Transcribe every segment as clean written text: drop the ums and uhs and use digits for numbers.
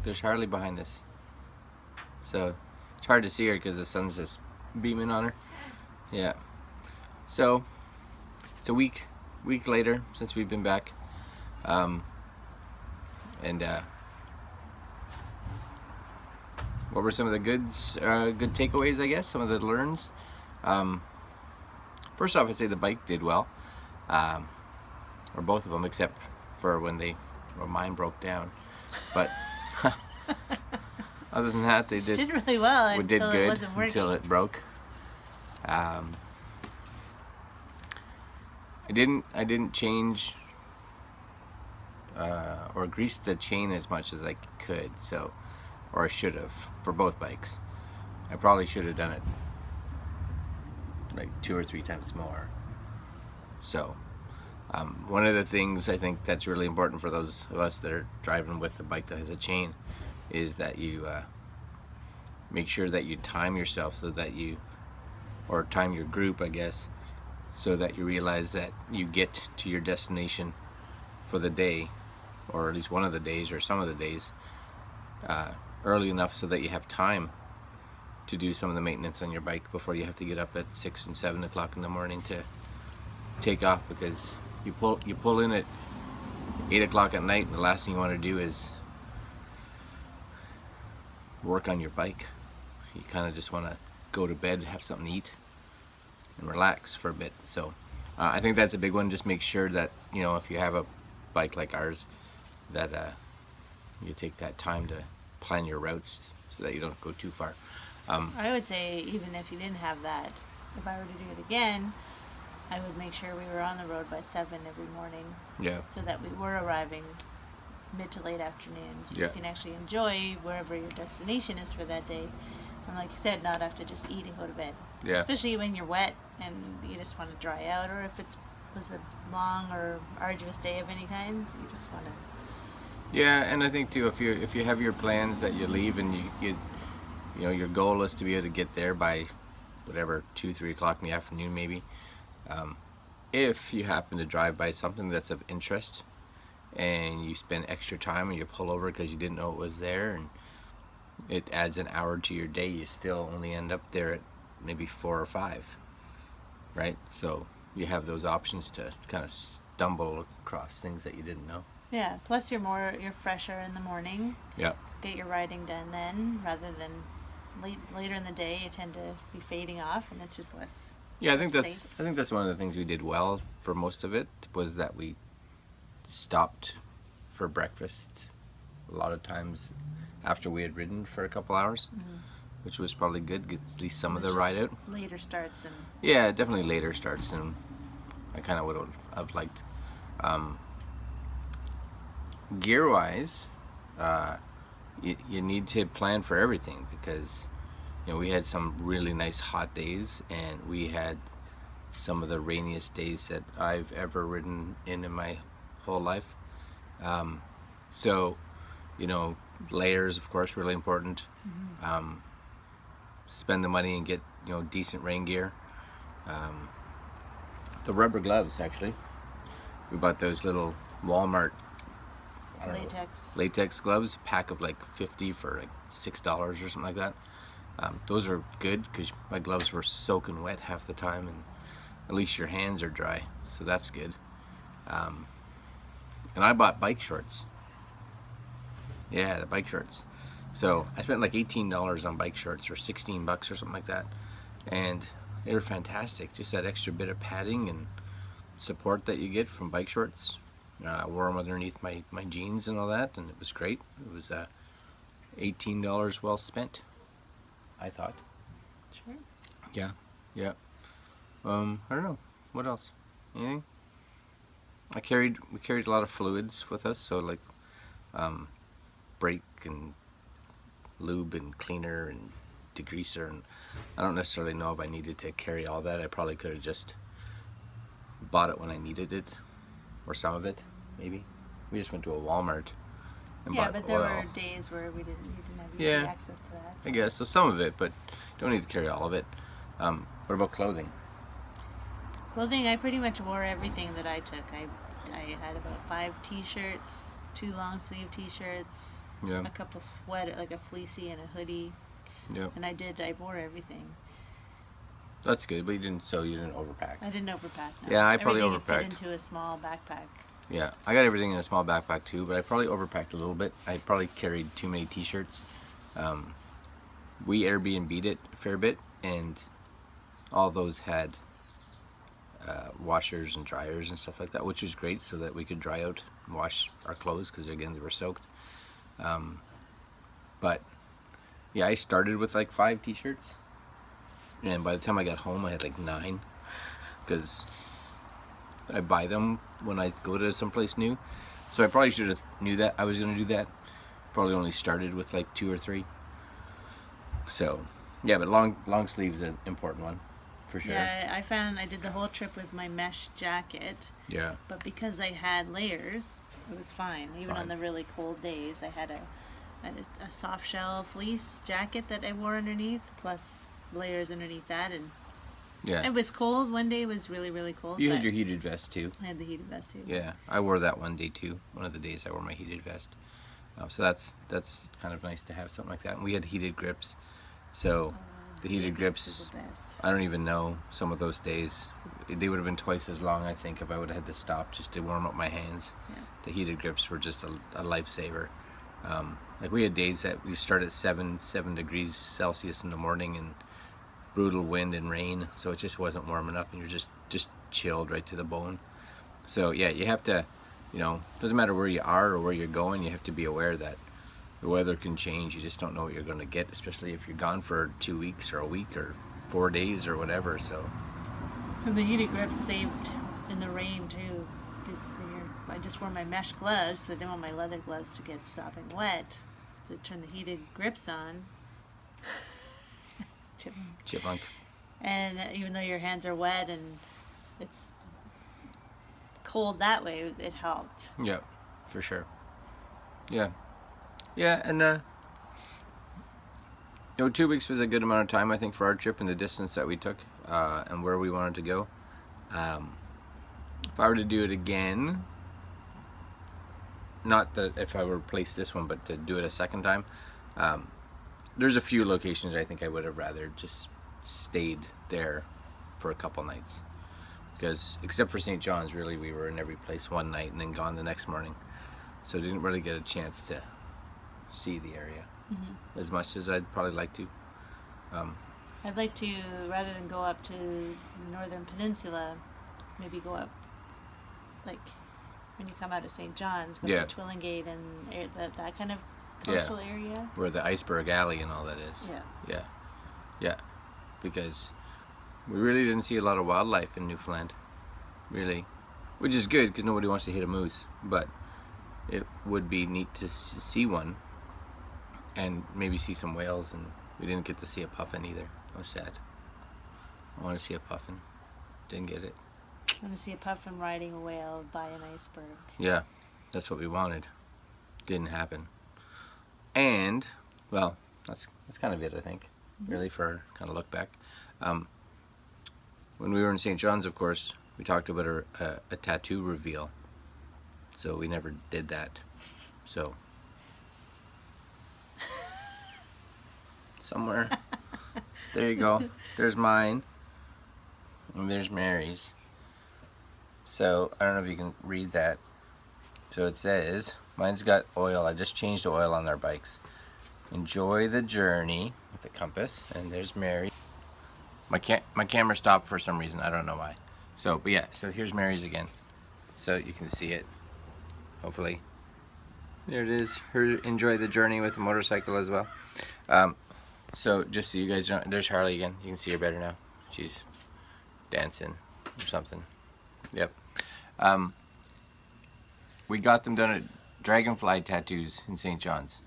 look, there's Harley behind us. So it's hard to see her because the sun's just beaming on her. Yeah. So it's a week later since we've been back. What were some of the good takeaways, I guess? Some of the learns. First off, I'd say the bike did well, or both of them, except for when mine broke down. But other than that, they did really well until it wasn't working. Until it broke. I didn't change or grease the chain as much as I could, or I should have, for both bikes. I probably should have done it like 2 or 3 times more. So one of the things I think that's really important for those of us that are driving with a bike that has a chain is that you make sure that you time yourself or time your group, I guess, so that you realize that you get to your destination for the day, or at least one of the days or some of the days, early enough so that you have time to do some of the maintenance on your bike before you have to get up at 6 and 7 o'clock in the morning to take off, because you pull in at 8 o'clock at night and the last thing you want to do is work on your bike. You kind of just want to go to bed, have something to eat, and relax for a bit. So I think that's a big one. Just make sure that, if you have a bike like ours, that you take that time to plan your routes so that you don't go too far. I would say even if you didn't have that, if I were to do it again, I would make sure we were on the road by 7 every morning. Yeah. So that we were arriving mid to late afternoon, so you can actually enjoy wherever your destination is for that day. And like you said, not have to just eat and go to bed. Yeah. Especially when you're wet and you just want to dry out, or if it was a long or arduous day of any kind, you just want to. Yeah, and I think too, if you have your plans that you leave and you your goal is to be able to get there by whatever 2-3 o'clock in the afternoon maybe. If you happen to drive by something that's of interest and you spend extra time and you pull over because you didn't know it was there, and it adds an hour to your day, you still only end up there at maybe 4 or 5, right? So you have those options to kind of stumble across things that you didn't know. Yeah, plus you're fresher in the morning. Yeah. Get your riding done then, rather than later in the day you tend to be fading off, and it's just less. Yeah, I think safe. that's one of the things we did well for most of it, was that we stopped for breakfast a lot of times after we had ridden for a couple hours, which was probably good. Get at least some of the ride out. Later starts and. Yeah, definitely later starts, and I kind of would have liked. Gear-wise, you need to plan for everything, because we had some really nice hot days, and we had some of the rainiest days that I've ever ridden in my whole life. So, layers, of course, really important. Spend the money and get decent rain gear. The rubber gloves, actually, we bought those little Walmart latex gloves, a pack of like 50 for like $6 or something like that. Those are good because my gloves were soaking wet half the time, and at least your hands are dry, so that's good. And I bought bike shorts. Yeah, the bike shorts. So I spent like $18 on bike shorts, or $16 or something like that, and they were fantastic. Just that extra bit of padding and support that you get from bike shorts. I wore them underneath my jeans and all that, and it was great. It was $18 well spent, I thought. Sure. Yeah. I don't know. What else? Anything? We carried a lot of fluids with us, so like brake and lube and cleaner and degreaser, and I don't necessarily know if I needed to carry all that. I probably could have just bought it when I needed it, or some of it, maybe. We just went to a Walmart and bought but there oil. were days where we didn't have easy access to that. So. I guess, so some of it, but don't need to carry all of it. What about clothing? Clothing, I pretty much wore everything that I took. I had about 5 t-shirts, 2 long sleeve t-shirts, Yeah. a couple sweat, like a fleecy and a hoodie. Yeah. And I wore everything. That's good, but you didn't overpack. I didn't overpack. No. Yeah, I probably Everything overpacked. fit into a small backpack. Yeah, I got everything in a small backpack too, but I probably overpacked a little bit. I probably carried too many t-shirts. We Airbnb'd it a fair bit, and all those had washers and dryers and stuff like that, which was great, so that we could dry out and wash our clothes, because again, they were soaked. But yeah, I started with like 5 t-shirts, and by the time I got home, I had like 9, because I buy them when I go to someplace new. So I probably should have knew that I was going to do that. Probably only started with like 2 or 3. So yeah, but long sleeves an important one for sure. Yeah, I found I did the whole trip with my mesh jacket. Yeah. But because I had layers, it was fine. Even on the really cold days, I had a soft shell fleece jacket that I wore underneath, plus layers underneath that, and Yeah. it was cold. One day it was really, really cold. You but had your heated vest too. I had the heated vest too. Yeah, I wore that one day too. One of the days I wore my heated vest. So that's kind of nice to have something like that. And we had heated grips, so the heated grips. Is the best. I don't even know, some of those days they would have been twice as long, I think, if I would have had to stop just to warm up my hands. Yeah. The heated grips were just a lifesaver. Like we had days that we start at 7 degrees Celsius in the morning and brutal wind and rain, so it just wasn't warm enough, and you're just chilled right to the bone. So yeah, you have to, doesn't matter where you are or where you're going, you have to be aware that the weather can change. You just don't know what you're going to get, especially if you're gone for 2 weeks or a week or 4 days or whatever. So And the heated grips saved in the rain too, because I just wore my mesh gloves, so I didn't want my leather gloves to get sopping wet. So turn the heated grips on. chipmunk. And even though your hands are wet and it's cold that way, it helped. Yeah, for sure. Yeah, and 2 weeks was a good amount of time, I think, for our trip and the distance that we took, and where we wanted to go. If I were to do it again, not that if I were to replace this one, but to do it a second time, there's a few locations I think I would have rather just stayed there for a couple nights, because except for St. John's, really we were in every place one night and then gone the next morning, so didn't really get a chance to see the area as much as I'd probably like to. I'd like to, rather than go up to the Northern Peninsula, maybe go up, like when you come out of St. John's, go to Twillingate and that kind of coastal area. Where the Iceberg Alley and all that is. Yeah. Because we really didn't see a lot of wildlife in Newfoundland, really, which is good because nobody wants to hit a moose, but it would be neat to see one and maybe see some whales, and we didn't get to see a puffin either. I was sad. I want to see a puffin. Didn't get it. I want to see a puffin riding a whale by an iceberg. Yeah, that's what we wanted. Didn't happen. And, well, that's kind of it, I think, really, for our kind of look back. When we were in St. John's, of course, we talked about a tattoo reveal. So we never did that. So, somewhere. There you go. There's mine. And there's Mary's. So, I don't know if you can read that. So it says, mine's got oil. I just changed the oil on our bikes. Enjoy the journey with the compass. And there's Mary. My camera stopped for some reason. I don't know why. So, but yeah. So here's Mary's again. So you can see it. Hopefully. There it is. Her enjoy the journey with a motorcycle as well. So just so you guys know, there's Harley again. You can see her better now. She's dancing or something. Yep. We got them done at Dragonfly Tattoos in St. John's,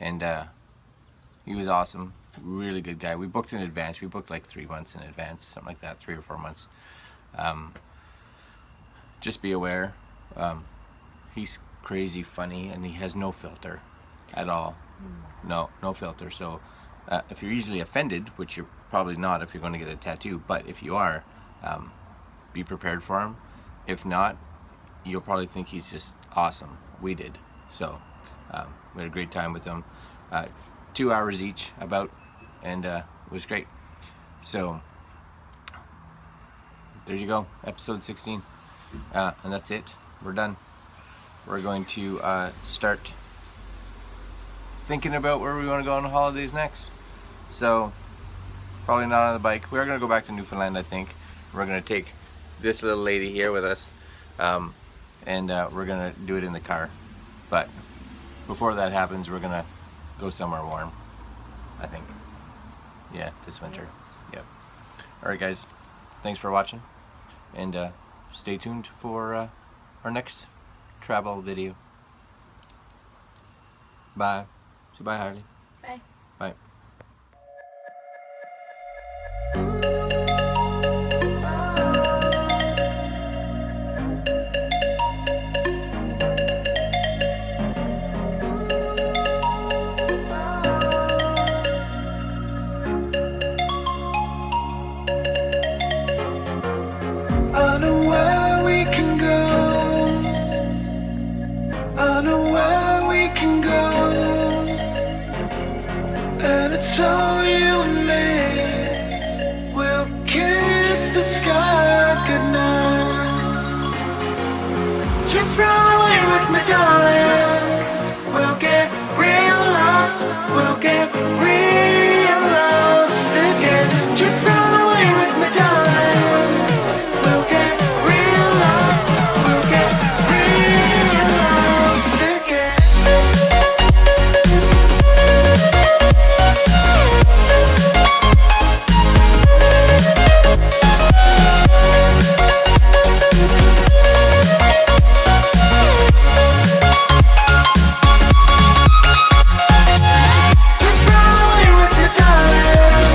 and he was awesome. Really good guy. We booked in advance. We booked like 3 months in advance, something like that, 3 or 4 months. Just be aware. He's crazy funny, and he has no filter at all. No filter. So if you're easily offended, which you're probably not if you're going to get a tattoo, but if you are, be prepared for him. If not, you'll probably think he's just awesome. We did. So We had a great time with them. 2 hours each about, and it was great. So there you go, episode 16, and that's it. We're done. We're going to start thinking about where we want to go on the holidays next. So probably not on the bike. We are going to go back to Newfoundland, I think. We're going to take this little lady here with us, and we're going to do it in the car. But before that happens, we're going to go somewhere warm, I think. Yeah, this winter. Yes. Yep. Alright guys, thanks for watching, and stay tuned for our next travel video. Bye. Say bye, Harley. Bye. Bye. I know where we can go. I know where we can go. And it's all you and me. We'll kiss the sky goodnight. Just run away with me, darling. We'll get real lost. We'll get real lost again. Just run away with me, darling. We'll get real lost. We'll get real lost again. Just run away with me, darling.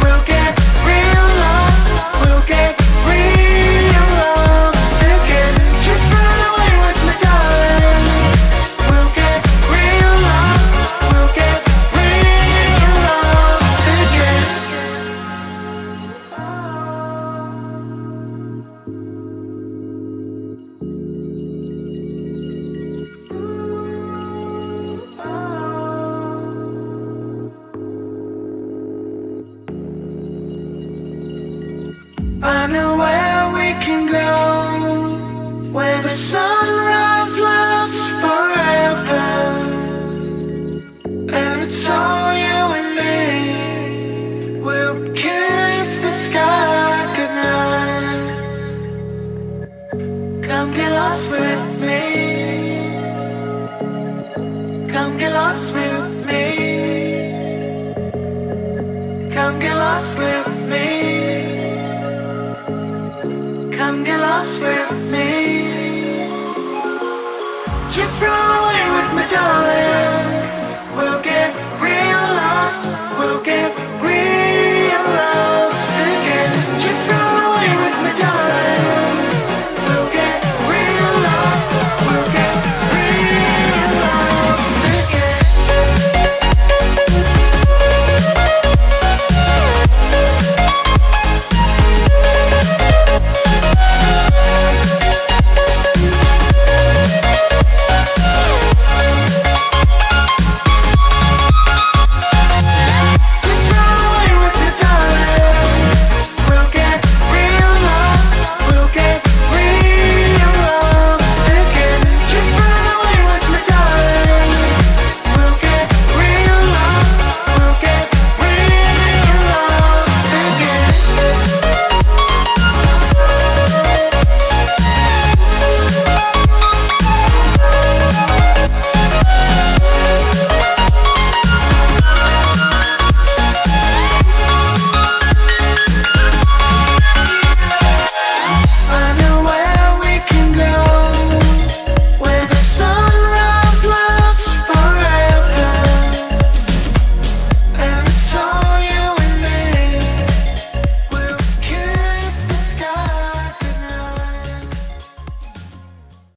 We'll get real lost. We'll get real lost again. Just run away with me, darling. We'll get real lost. We'll get real lost again. I know where we can go, where the sunrise lasts forever, and it's all you and me. We'll kiss the sky goodnight. Come get lost with me. Come get lost with me. Come get lost with me. Come get lost with me. Just run away with me, darling.